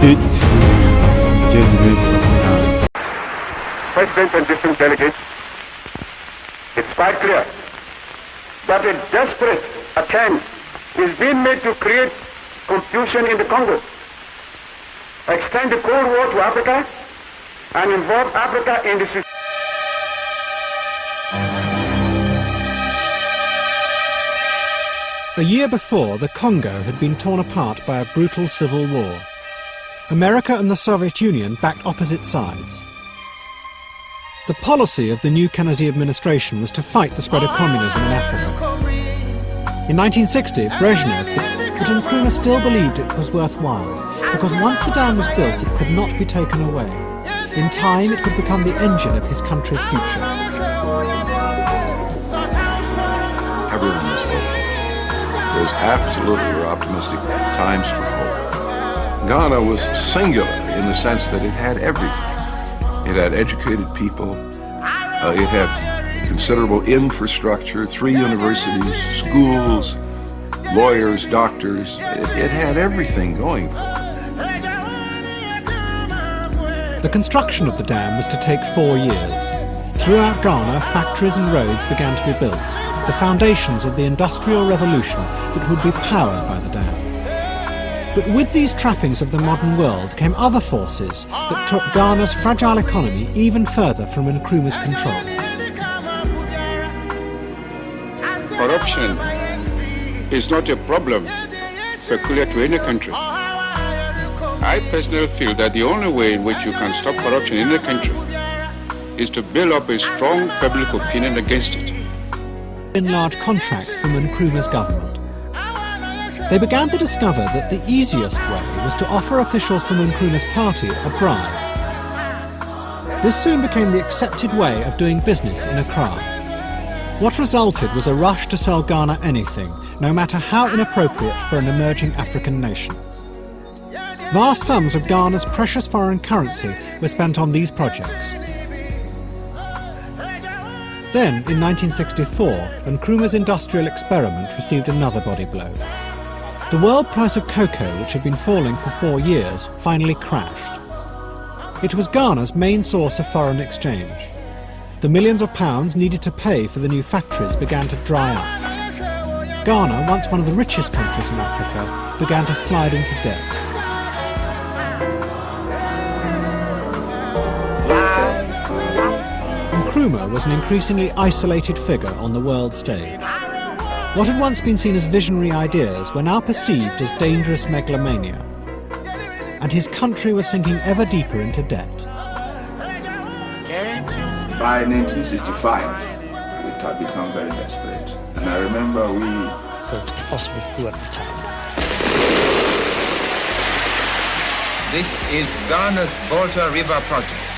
It's Generator 9. President and distinct delegates, it's quite clear that a desperate attempt is being made to create confusion in the Congo, extend the Cold War to Africa, and involve Africa in the system. A year before, the Congo had been torn apart by a brutal civil war. America and the Soviet Union backed opposite sides. The policy of the new Kennedy administration was to fight the spread of communism in Africa. In 1960, Brezhnev, but Nkrumah still believed it was worthwhile, because once the dam was built, it could not be taken away. In time, it could become the engine of his country's future. Everyone was hopeful. Those absolutely optimistic times for hope. Ghana was singular in the sense that it had everything. It had educated people. It had considerable infrastructure, 3 universities, schools, lawyers, doctors. It had everything going for it. The construction of the dam was to take 4 years. Throughout Ghana, factories and roads began to be built, the foundations of the Industrial Revolution that would be powered by the dam. But with these trappings of the modern world came other forces that took Ghana's fragile economy even further from Nkrumah's control. Corruption is not a problem peculiar to any country. I personally feel that the only way in which you can stop corruption in a country is to build up a strong public opinion against it. In large contracts from Nkrumah's government. They began to discover that the easiest way was to offer officials from Nkrumah's party a bribe. This soon became the accepted way of doing business in Accra. What resulted was a rush to sell Ghana anything, no matter how inappropriate for an emerging African nation. Vast sums of Ghana's precious foreign currency were spent on these projects. Then, in 1964, Nkrumah's industrial experiment received another body blow. The world price of cocoa, which had been falling for 4 years, finally crashed. It was Ghana's main source of foreign exchange. The millions of pounds needed to pay for the new factories began to dry up. Ghana, once one of the richest countries in Africa, began to slide into debt. Nkrumah was an increasingly isolated figure on the world stage. What had once been seen as visionary ideas were now perceived as dangerous megalomania. And his country was sinking ever deeper into debt. By 1965, it had become very desperate. And I remember we could possibly do at the time. This is Ghana's Volta River project.